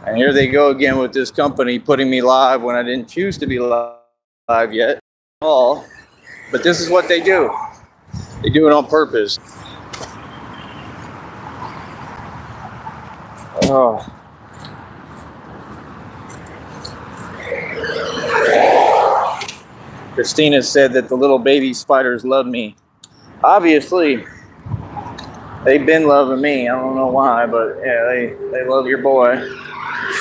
And here they go again with this company putting me live when I didn't choose to be live yet. All, but this is what they do. They do it on purpose. Oh. Christina said that the little baby spiders love me. Obviously, they've been loving me. I don't know why, but yeah, they love your boy.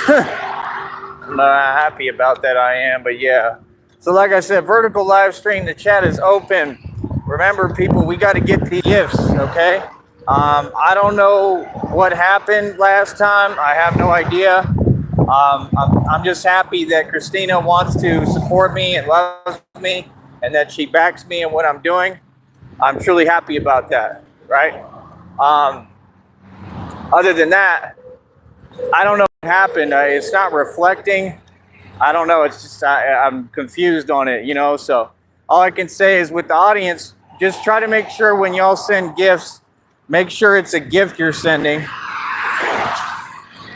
I'm not happy about that, I am, but yeah. So like I said, vertical live stream, the chat is open. Remember, people, we got to get the gifts, okay? I don't know what happened last time. I have no idea. I'm just happy that Christina wants to support me and loves me and that she backs me in what I'm doing. I'm truly happy about that, right? Other than that, I don't know what happened. It's not reflecting. I don't know. It's just I'm confused on it, you know? So all I can say is with the audience, just try to make sure when y'all send gifts, make sure it's a gift you're sending.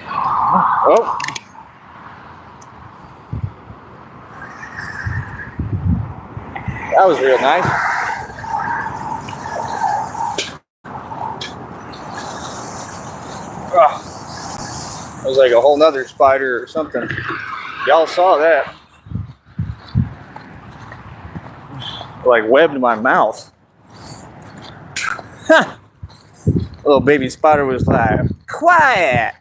Oh. That was real nice. It was like a whole nother spider or something. Y'all saw that. Like webbed my mouth. Little baby spider was like, quiet.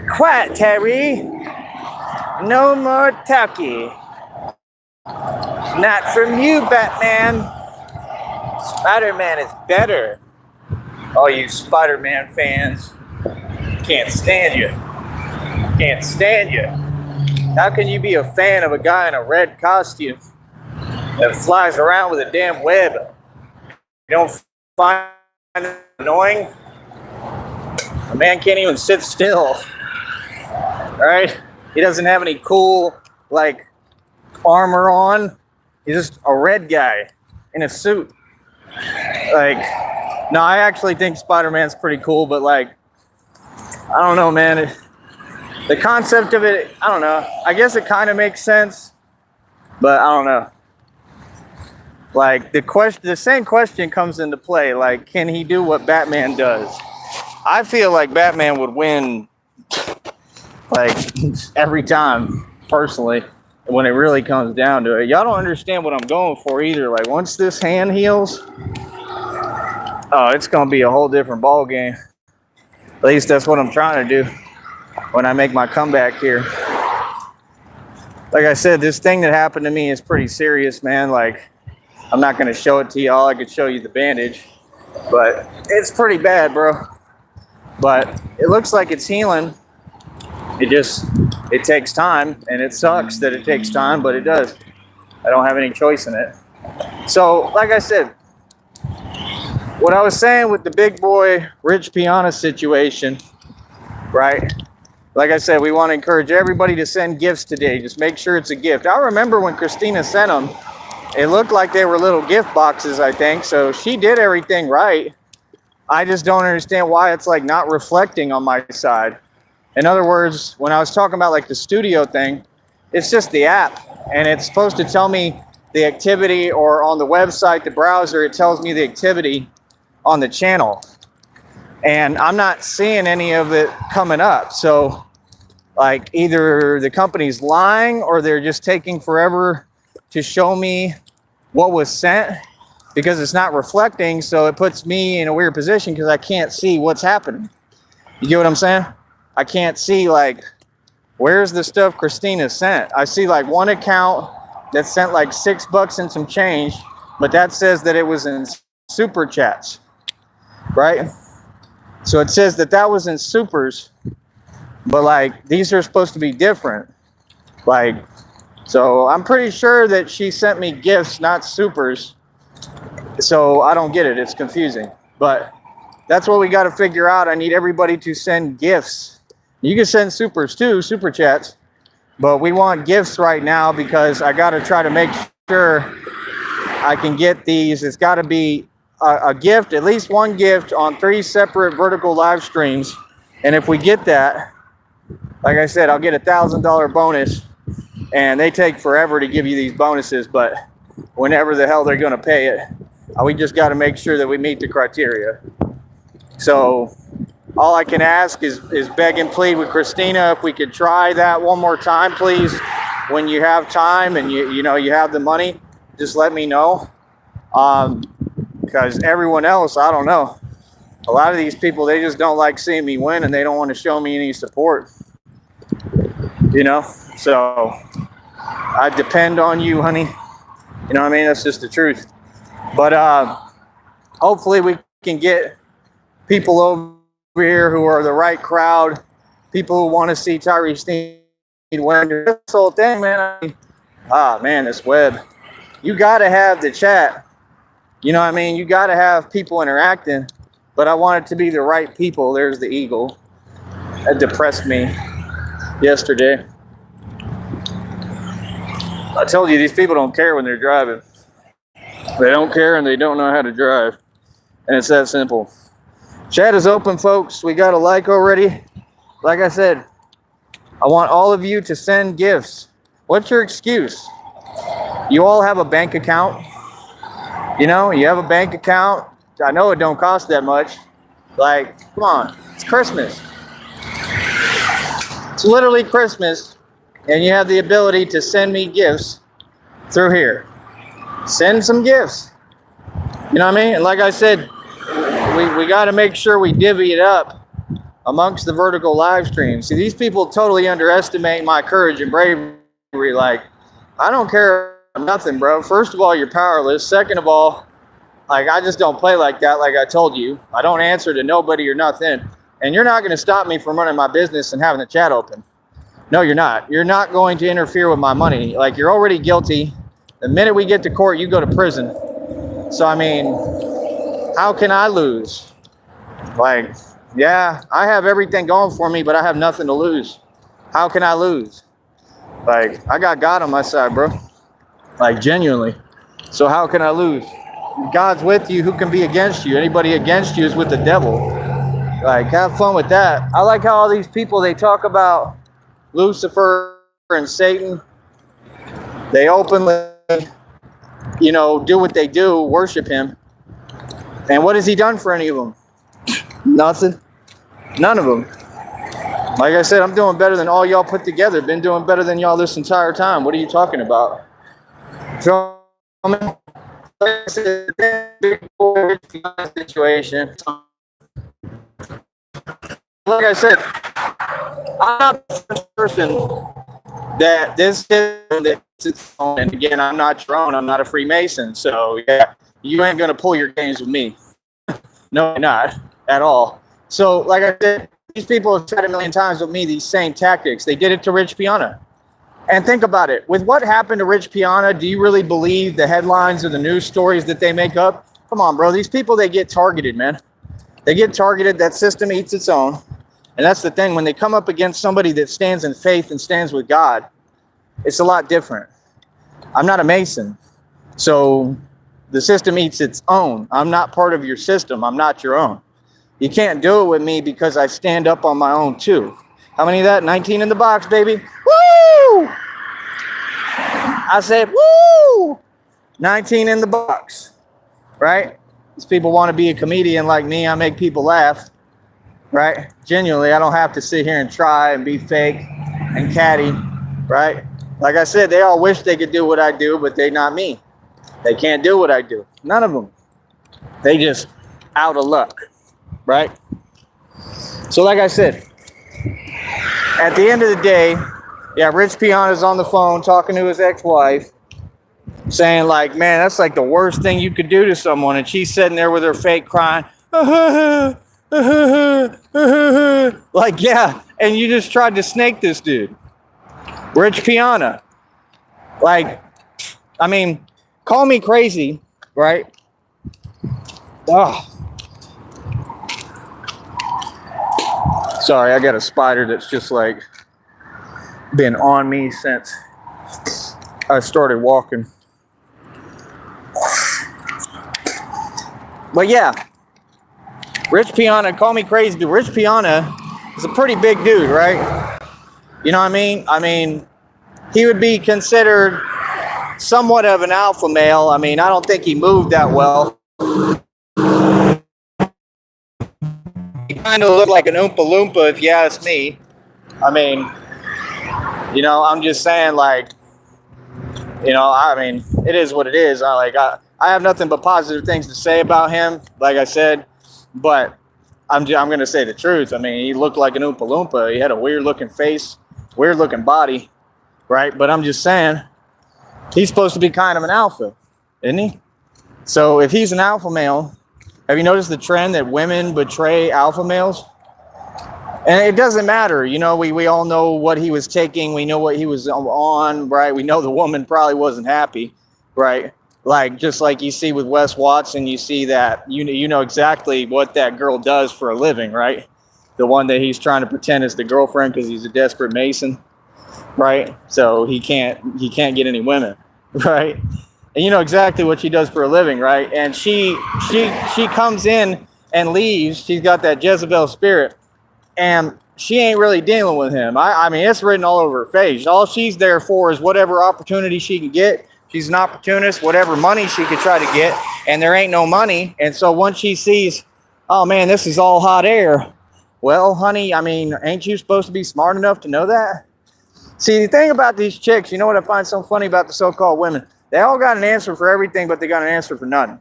Quiet, Terry. No more talkie. Not from you, Batman. Spider-Man is better. All you Spider-Man fans, can't stand you. Can't stand you. How can you be a fan of a guy in a red costume that flies around with a damn web? You don't find it annoying? A man can't even sit still. Alright? He doesn't have any cool, like, armor on. He's just a red guy in a suit. Like, no, I actually think Spider-Man's pretty cool, but like, I don't know, man. The concept of it, I don't know. I guess it kind of makes sense, but I don't know. Like the same question comes into play. Like, can he do what Batman does? I feel like Batman would win, like every time, personally. When it really comes down to it, y'all don't understand what I'm going for either. Like once this hand heals, oh, it's gonna be a whole different ball game. At least that's what I'm trying to do when I make my comeback here. Like I said, this thing that happened to me is pretty serious, man. Like I'm not gonna show it to y'all. I could show you the bandage, but it's pretty bad, bro. But it looks like it's healing. It takes time, and it sucks that it takes time, but it does. I don't have any choice in it. So, like I said, what I was saying with the big boy Rich Piana situation, right? Like I said, we want to encourage everybody to send gifts today. Just make sure it's a gift. I remember when Christina sent them, it looked like they were little gift boxes, I think. So she did everything right. I just don't understand why it's like not reflecting on my side. In other words, when I was talking about like the studio thing, it's just the app, and it's supposed to tell me the activity, or on the website, the browser, it tells me the activity on the channel. And I'm not seeing any of it coming up. So like either the company's lying or they're just taking forever to show me what was sent, because it's not reflecting. So it puts me in a weird position because I can't see what's happening. You get what I'm saying? I can't see, like, where's the stuff Christina sent? I see like one account that sent like $6 and some change, but that says that it was in super chats, right? So it says that that was in supers, but like these are supposed to be different. Like, so I'm pretty sure that she sent me gifts, not supers. So I don't get it. It's confusing, but that's what we got to figure out. I need everybody to send gifts. You can send supers too, super chats, but we want gifts right now because I got to try to make sure I can get these. It's got to be a gift, at least one gift on 3 separate vertical live streams. And if we get that, like I said, I'll get $1,000 bonus. And they take forever to give you these bonuses, but whenever the hell they're going to pay it, we just got to make sure that we meet the criteria. So all I can ask is beg and plead with Christina, if we could try that one more time, please. When you have time and you know you have the money, just let me know. Because everyone else, I don't know. A lot of these people, they just don't like seeing me win, and they don't want to show me any support. You know, so I depend on you, honey. You know what I mean? That's just the truth. But hopefully we can get people over here who are the right crowd, people who want to see Tyree Sneed win. This whole thing, man. Man, this web. You got to have the chat. You know what I mean? You got to have people interacting. But I want it to be the right people. There's the eagle. That depressed me yesterday. I told you, these people don't care when they're driving. They don't care and they don't know how to drive. And it's that simple. Chat is open, folks. We got a like already. Like I said, I want all of you to send gifts. What's your excuse? You all have a bank account. You know, you have a bank account. I know it don't cost that much. Like, come on. It's Christmas. It's literally Christmas. And you have the ability to send me gifts through here. Send some gifts. You know what I mean? And like I said, we got to make sure we divvy it up amongst the vertical live streams. See, these people totally underestimate my courage and bravery. Like, I don't care nothing, bro. First of all, you're powerless. Second of all, like, I just don't play like that, like I told you. I don't answer to nobody or nothing. And you're not going to stop me from running my business and having the chat open. No, you're not. You're not going to interfere with my money. Like, you're already guilty. The minute we get to court, you go to prison. So, I mean, how can I lose? Like, yeah, I have everything going for me, but I have nothing to lose. How can I lose? Like, I got God on my side, bro. Like, genuinely. So how can I lose? God's with you. Who can be against you? Anybody against you is with the devil. Like, have fun with that. I like how all these people, they talk about Lucifer and Satan. They openly, you know, do what they do, worship him. And what has he done for any of them? Nothing. None of them. Like I said, I'm doing better than all y'all put together. Been doing better than y'all this entire time. What are you talking about? So, like I said, big boy situation. Like I said, I'm not the first person that this is on. And again, I'm not your own. I'm not a Freemason. So, yeah, you ain't going to pull your games with me. No, you're not at all. So, like I said, these people have tried a million times with me these same tactics. They did it to Rich Piana. And think about it. With what happened to Rich Piana, do you really believe the headlines or the news stories that they make up? Come on, bro. These people, they get targeted, man. They get targeted. That system eats its own. And that's the thing. When they come up against somebody that stands in faith and stands with God, it's a lot different. I'm not a Mason. So the system eats its own. I'm not part of your system. I'm not your own. You can't do it with me because I stand up on my own too. How many of that? 19 in the box, baby. Woo! I said, woo! 19 in the box, right? These people want to be a comedian like me. I make people laugh, right? Genuinely, I don't have to sit here and try and be fake and catty, right? Like I said, they all wish they could do what I do, but they're not me. They can't do what I do. None of them. They just out of luck, right? So like I said, at the end of the day, yeah, Rich Piana's on the phone talking to his ex-wife, saying like, man, that's like the worst thing you could do to someone. And she's sitting there with her fake crying. Like, yeah, and you just tried to snake this dude. Rich Piana. Like, I mean, call me crazy, right? Oh. Sorry, I got a spider that's just like been on me since I started walking. But yeah, Rich Piana, call me crazy, but Rich Piana is a pretty big dude, right? You know what I mean? I mean, he would be considered somewhat of an alpha male. I mean, I don't think he moved that well. He kind of looked like an Oompa Loompa, if you ask me. I mean, you know, I'm just saying, like, you know, I mean, it is what it is. I have nothing but positive things to say about him, like I said, but I'm going to say the truth. I mean, he looked like an Oompa Loompa. He had a weird-looking face, weird-looking body, right? But I'm just saying, he's supposed to be kind of an alpha, isn't he? So if he's an alpha male, have you noticed the trend that women betray alpha males? And it doesn't matter. You know, we all know what he was taking. We know what he was on, right? We know the woman probably wasn't happy, right? Like, just like you see with Wes Watson, you see that, you know exactly what that girl does for a living, right? The one that he's trying to pretend is the girlfriend because he's a desperate Mason, right? So he can't get any women, right? And you know exactly what she does for a living, right? And she comes in and leaves. She's got that Jezebel spirit. And she ain't really dealing with him. I mean, it's written all over her face. All she's there for is whatever opportunity she can get. She's an opportunist, whatever money she could try to get. And there ain't no money. And so once she sees, oh, man, this is all hot air. Well, honey, I mean, ain't you supposed to be smart enough to know that? See, the thing about these chicks, you know what I find so funny about the so-called women? They all got an answer for everything, but they got an answer for nothing.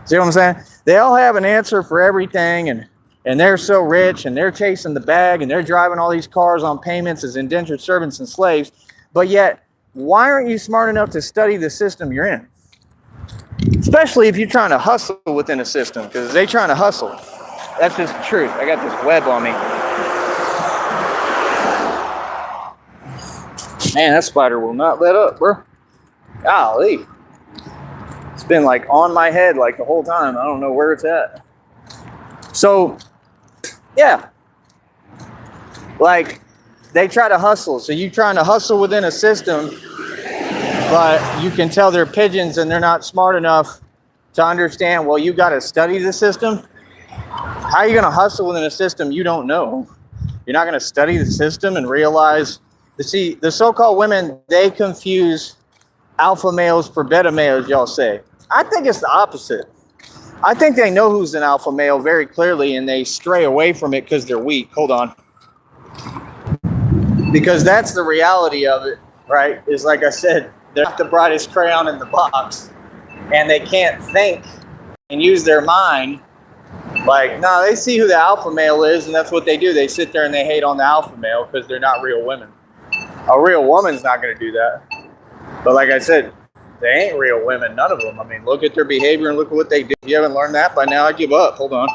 See what I'm saying? They all have an answer for everything, and they're so rich, and they're chasing the bag, and they're driving all these cars on payments as indentured servants and slaves. But yet, why aren't you smart enough to study the system you're in? Especially if you're trying to hustle within a system, because they trying to hustle. That's just the truth. I got this web on me. Man, that spider will not let up, bro. Golly. It's been like on my head like the whole time. I don't know where it's at. So, yeah. Like, they try to hustle. So you trying to hustle within a system, but you can tell they're pigeons and they're not smart enough to understand, well, you got to study the system. How are you going to hustle within a system you don't know? You're not going to study the system and realize, see, the so-called women, they confuse alpha males for beta males, y'all say. I think it's the opposite. I think they know who's an alpha male very clearly, and they stray away from it because they're weak. Hold on. Because that's the reality of it, right? Is like I said, they're not the brightest crayon in the box, and they can't think and use their mind. Like, no, they see who the alpha male is, and that's what they do. They sit there and they hate on the alpha male because they're not real women. A real woman's not going to do that. But like I said, they ain't real women, none of them. I mean, look at their behavior and look at what they do. If you haven't learned that by now, I give up. Hold on.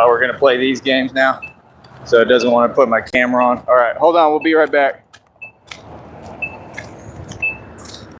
We're going to play these games now. So it doesn't want to put my camera on. All right, hold on. We'll be right back.